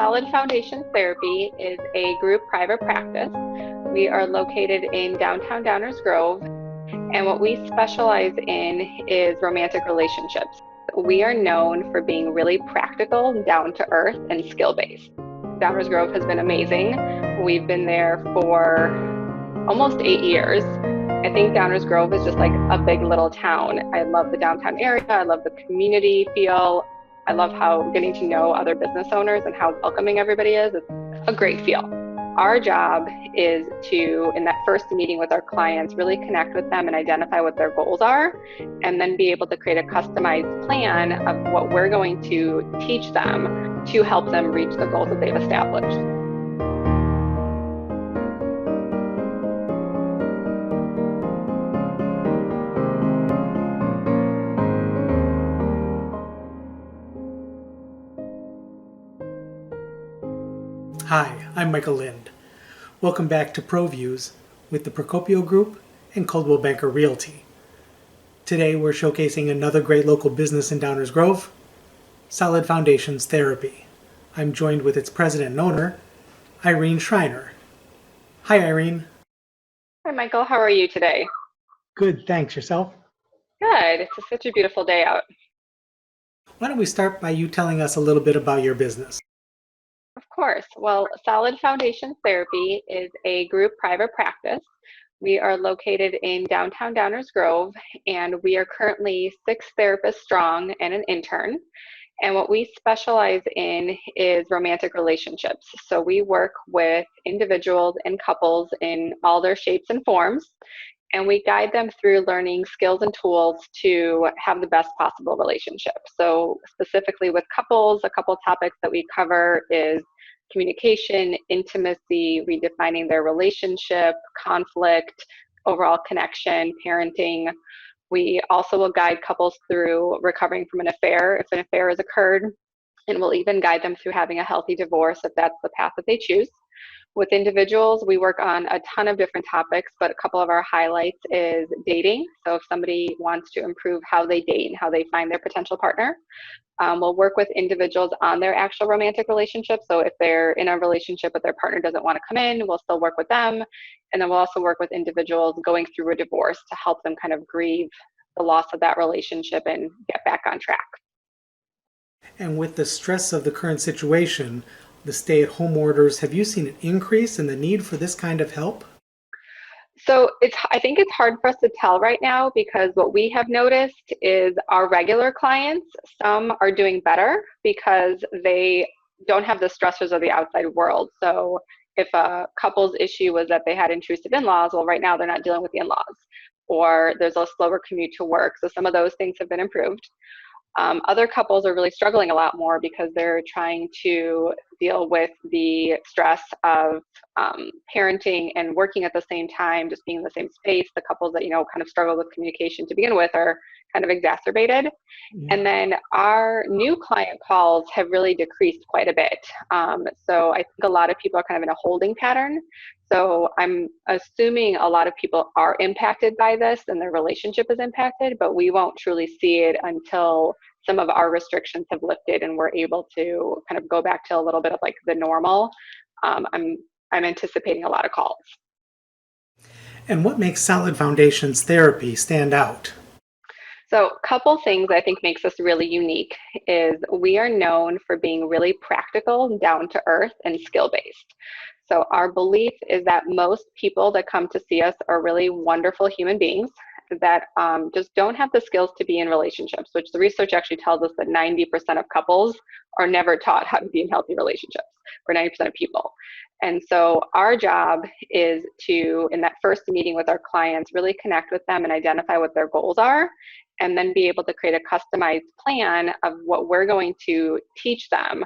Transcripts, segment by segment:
Solid Foundation Therapy is a group private practice. We are located in downtown Downers Grove, and what we specialize in is romantic relationships. We are known for being really practical, down to earth, and skill based. Downers Grove has been amazing. We've been there for almost 8 years. I think Downers Grove is just like a big little town. I love the downtown area. I love the community feel. I love how getting to know other business owners and how welcoming everybody is. It's a great feel. Our job is to, in that first meeting with our clients, really connect with them and identify what their goals are, and then be able to create a customized plan of what we're going to teach them to help them reach the goals that they've established. Hi, I'm Michael Lind. Welcome back to ProVIEWS with the Procopio Group and Coldwell Banker Realty. Today we're showcasing another great local business in Downers Grove, Solid Foundations Therapy. I'm joined with its president and owner, Irene Schreiner. Hi, Irene. Hi, Michael. How are you today? Good, thanks. Yourself? Good. It's such a beautiful day out. Why don't we start by you telling us a little bit about your business? Of course. Well, Solid Foundation Therapy is a group private practice. We are located in downtown Downers Grove, and we are currently 6 therapists strong and an intern. And what we specialize in is romantic relationships. So we work with individuals and couples in all their shapes and forms, and we guide them through learning skills and tools to have the best possible relationship. So specifically with couples, a couple topics that we cover is communication, intimacy, redefining their relationship, conflict, overall connection, parenting. We also will guide couples through recovering from an affair if an affair has occurred, and we'll even guide them through having a healthy divorce if that's the path that they choose. With individuals, we work on a ton of different topics, but a couple of our highlights is dating. So if somebody wants to improve how they date and how they find their potential partner, we'll work with individuals on their actual romantic relationship. So if they're in a relationship but their partner doesn't want to come in, we'll still work with them. And then we'll also work with individuals going through a divorce to help them kind of grieve the loss of that relationship and get back on track. And with the stress of the current situation, the stay-at-home orders, have you seen an increase in the need for this kind of help? So I think it's hard for us to tell right now, because what we have noticed is our regular clients, some are doing better because they don't have the stressors of the outside world. So if a couple's issue was that they had intrusive in-laws, well, right now they're not dealing with the in-laws, or there's a slower commute to work. So some of those things have been improved. Other couples are really struggling a lot more because they're trying to deal with the stress of parenting and working at the same time, just being in the same space. The couples that, kind of struggle with communication to begin with are kind of exacerbated. Yeah. And then our new client calls have really decreased quite a bit. So I think a lot of people are kind of in a holding pattern. So I'm assuming a lot of people are impacted by this and their relationship is impacted, but we won't truly see it until some of our restrictions have lifted and we're able to kind of go back to a little bit of like the normal. I'm anticipating a lot of calls. And what makes Solid Foundations Therapy stand out? So a couple things I think makes us really unique is we are known for being really practical, down to earth, and skill based. So our belief is that most people that come to see us are really wonderful human beings that just don't have the skills to be in relationships, which the research actually tells us that 90% of couples are never taught how to be in healthy relationships, or 90% of people. And so our job is to, in that first meeting with our clients, really connect with them and identify what their goals are, and then be able to create a customized plan of what we're going to teach them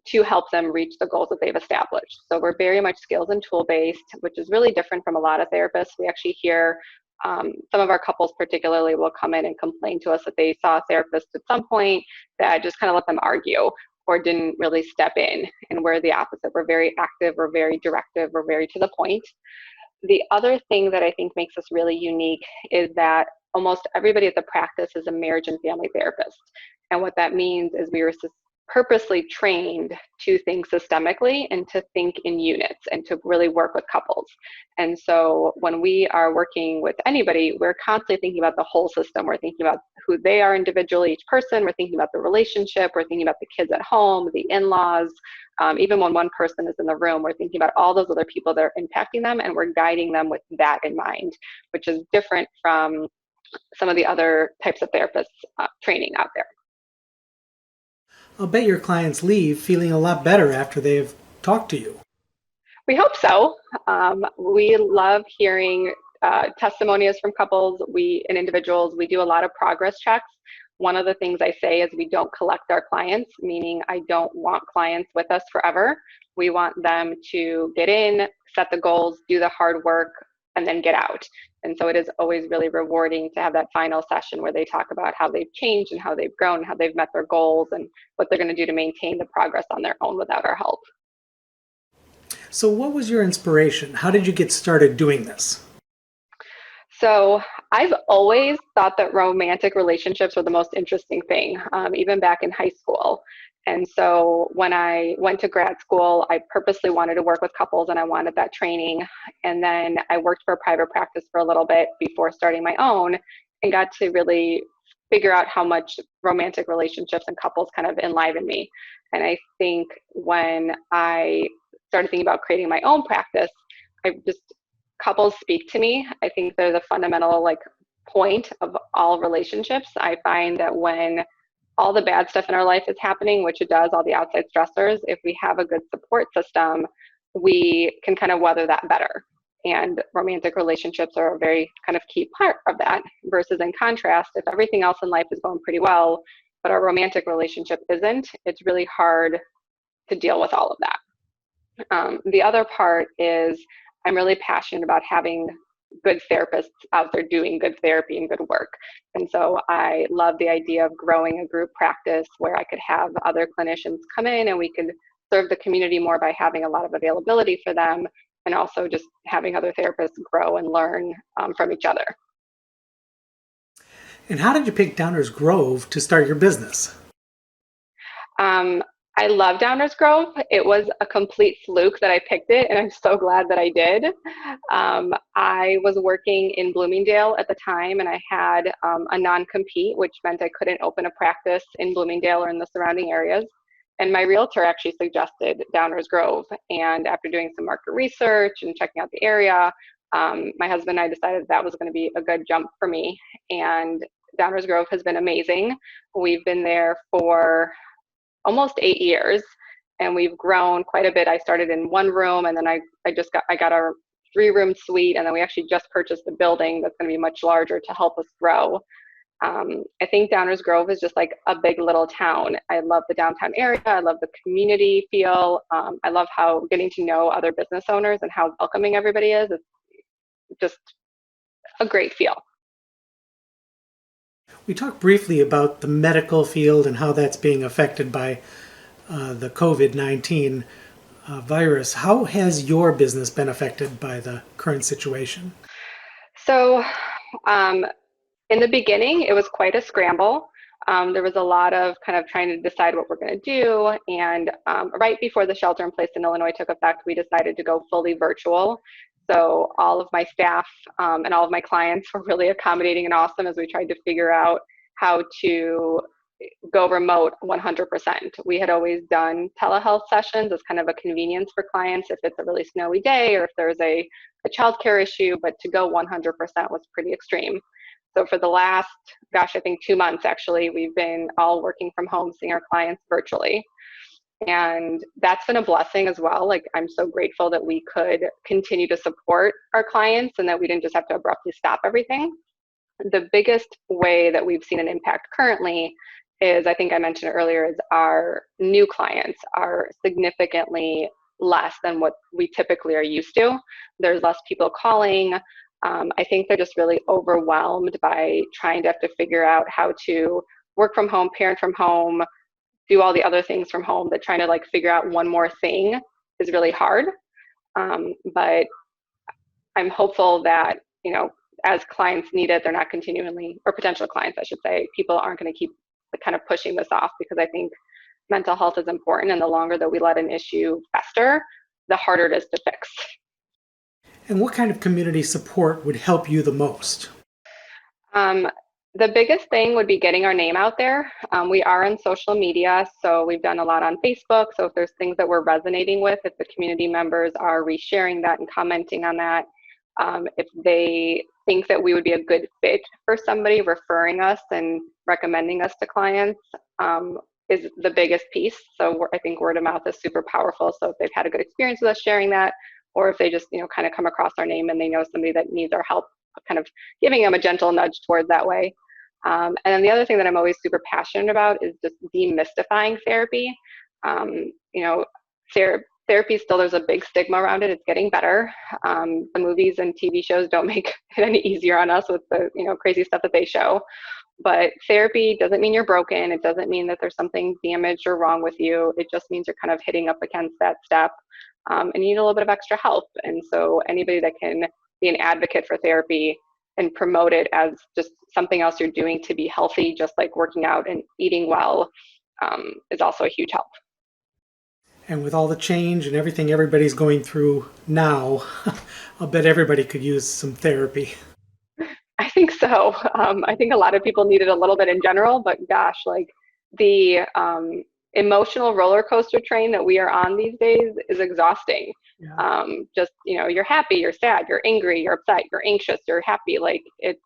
to help them reach the goals that they've established. So we're very much skills and tool based, which is really different from a lot of therapists. We actually hear some of our couples particularly will come in and complain to us that they saw a therapist at some point that just kind of let them argue or didn't really step in. And we're the opposite. We're very active, we're very directive, we're very to the point. The other thing that I think makes us really unique is that almost everybody at the practice is a marriage and family therapist. And what that means is we purposely trained to think systemically and to think in units and to really work with couples. And so when we are working with anybody, we're constantly thinking about the whole system. We're thinking about who they are individually, each person. We're thinking about the relationship. We're thinking about the kids at home, the in-laws. Even when one person is in the room, we're thinking about all those other people that are impacting them, and we're guiding them with that in mind, which is different from some of the other types of therapists training out there. I'll bet your clients leave feeling a lot better after they've talked to you. We hope so. We love hearing testimonies from couples and individuals. We do a lot of progress checks. One of the things I say is we don't collect our clients, meaning I don't want clients with us forever. We want them to get in, set the goals, do the hard work, and then get out. And so it is always really rewarding to have that final session where they talk about how they've changed and how they've grown, and how they've met their goals, and what they're going to do to maintain the progress on their own without our help. So what was your inspiration? How did you get started doing this? So I've always thought that romantic relationships were the most interesting thing, even back in high school. And so when I went to grad school, I purposely wanted to work with couples, and I wanted that training. And then I worked for a private practice for a little bit before starting my own, and got to really figure out how much romantic relationships and couples kind of enliven me. And I think when I started thinking about creating my own practice, couples speak to me. I think they're the fundamental point of all relationships. I find that when all the bad stuff in our life is happening, which it does, all the outside stressors, if we have a good support system, we can kind of weather that better. And romantic relationships are a very kind of key part of that, versus in contrast, if everything else in life is going pretty well, but our romantic relationship isn't, it's really hard to deal with all of that. The other part is I'm really passionate about having good therapists out there doing good therapy and good work. And so I love the idea of growing a group practice where I could have other clinicians come in, and we could serve the community more by having a lot of availability for them, and also just having other therapists grow and learn from each other. And how did you pick Downers Grove to start your business? I love Downers Grove. It was a complete fluke that I picked it, and I'm so glad that I did. I was working in Bloomingdale at the time, and I had a non-compete, which meant I couldn't open a practice in Bloomingdale or in the surrounding areas. And my realtor actually suggested Downers Grove. And after doing some market research and checking out the area, my husband and I decided that was going to be a good jump for me. And Downers Grove has been amazing. We've been there for almost 8 years, and we've grown quite a bit. I started in one room, and then I got our 3-room suite, and then we actually just purchased a building that's going to be much larger to help us grow. I think Downers Grove is just like a big little town. I love the downtown area. I love the community feel. I love how getting to know other business owners and how welcoming everybody is. It's just a great feel. We talked briefly about the medical field and how that's being affected by the COVID-19 virus. How has your business been affected by the current situation? So in the beginning, it was quite a scramble. There was a lot of kind of trying to decide what we're going to do. And right before the shelter in place in Illinois took effect, we decided to go fully virtual. So all of my staff and all of my clients were really accommodating and awesome as we tried to figure out how to go remote 100%. We had always done telehealth sessions as kind of a convenience for clients if it's a really snowy day or if there's a childcare issue, but to go 100% was pretty extreme. So for the last, I think 2 months actually, we've been all working from home, seeing our clients virtually. And that's been a blessing as well. I'm so grateful that we could continue to support our clients and that we didn't just have to abruptly stop everything. The biggest way that we've seen an impact currently is, I think I mentioned earlier, is our new clients are significantly less than what we typically are used to. There's less people calling. I think they're just really overwhelmed by trying to have to figure out how to work from home, parent from home, do all the other things from home, but trying to figure out one more thing is really hard. But I'm hopeful that, as clients need it, they're not continually, or potential clients, I should say, people aren't going to keep kind of pushing this off, because I think mental health is important, and the longer that we let an issue fester, the harder it is to fix. And what kind of community support would help you the most? Um, the biggest thing would be getting our name out there. We are on social media, so we've done a lot on Facebook. So if there's things that we're resonating with, if the community members are resharing that and commenting on that, if they think that we would be a good fit for somebody, referring us and recommending us to clients is the biggest piece. So I think word of mouth is super powerful. So if they've had a good experience with us sharing that, or if they just kind of come across our name and they know somebody that needs our help, kind of giving them a gentle nudge towards that way. And then the other thing that I'm always super passionate about is just demystifying therapy. You know, therapy still, there's a big stigma around it. It's getting better. The movies and TV shows don't make it any easier on us with the crazy stuff that they show. But therapy doesn't mean you're broken. It doesn't mean that there's something damaged or wrong with you. It just means you're kind of hitting up against that step, and you need a little bit of extra help. And so anybody that can be an advocate for therapy and promote it as just something else you're doing to be healthy, just like working out and eating well, is also a huge help. And with all the change and everything everybody's going through now, I'll bet everybody could use some therapy. I think so. I think a lot of people need it a little bit in general, but gosh, like the emotional roller coaster train that we are on these days is exhausting. Yeah. Just, you're happy, you're sad, you're angry, you're upset, you're anxious, you're happy. Like it's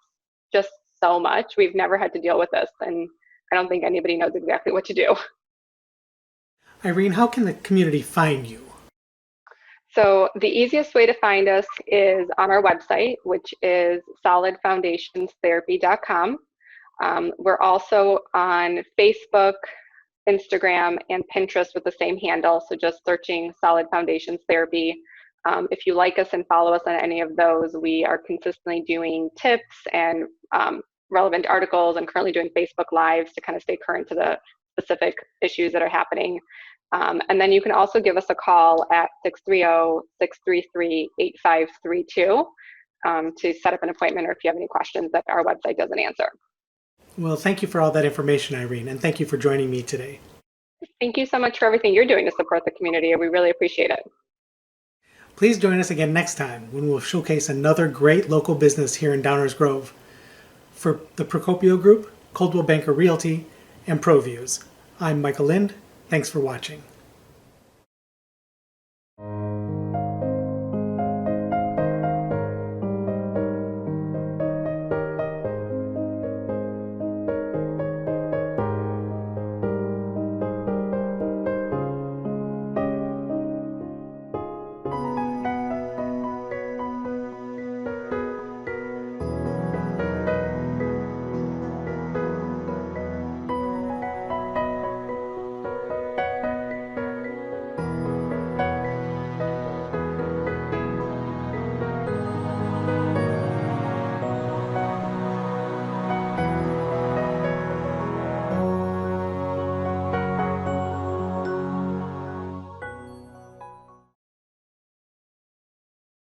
just so much. We've never had to deal with this, and I don't think anybody knows exactly what to do. Irene, how can the community find you? So the easiest way to find us is on our website, which is solidfoundationstherapy.com. We're also on Facebook, Instagram, and Pinterest with the same handle. So just searching Solid Foundations Therapy. If you like us and follow us on any of those, we are consistently doing tips and relevant articles, and currently doing Facebook Lives to kind of stay current to the specific issues that are happening. And then you can also give us a call at 630-633-8532 to set up an appointment, or if you have any questions that our website doesn't answer. Well, thank you for all that information, Irene, and thank you for joining me today. Thank you so much for everything you're doing to support the community. We really appreciate it. Please join us again next time when we'll showcase another great local business here in Downers Grove. For the Procopio Group, Coldwell Banker Realty, and ProVIEWS, I'm Michael Lind. Thanks for watching.